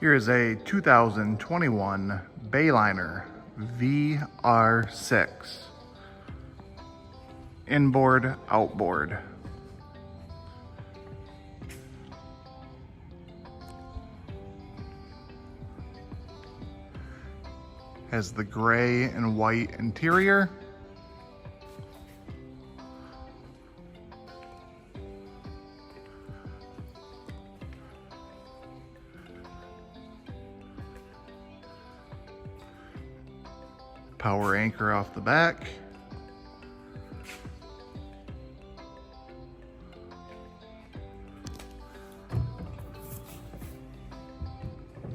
Here is a 2021 Bayliner VR6. Inboard, outboard. Has the gray and white interior. Power anchor off the back.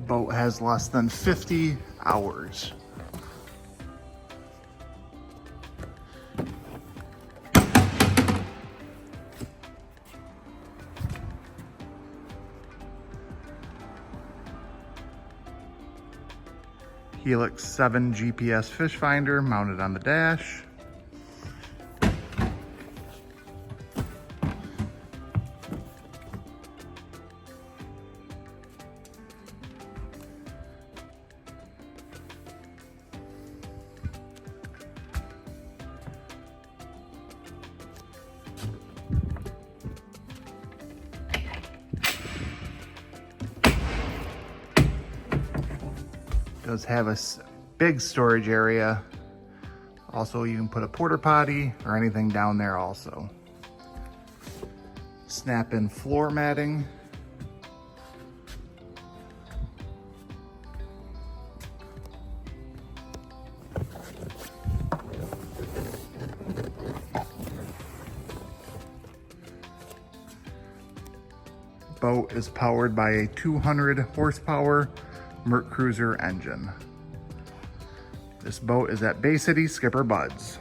Boat has less than 50 hours. Helix 7 GPS fish finder mounted on the dash. Does have a big storage area. Also, you can put a porta potty or anything down there also. Snap-in floor matting. Boat is powered by a 200 horsepower Merc Cruiser engine. This boat is at Bay City Skipper Buds.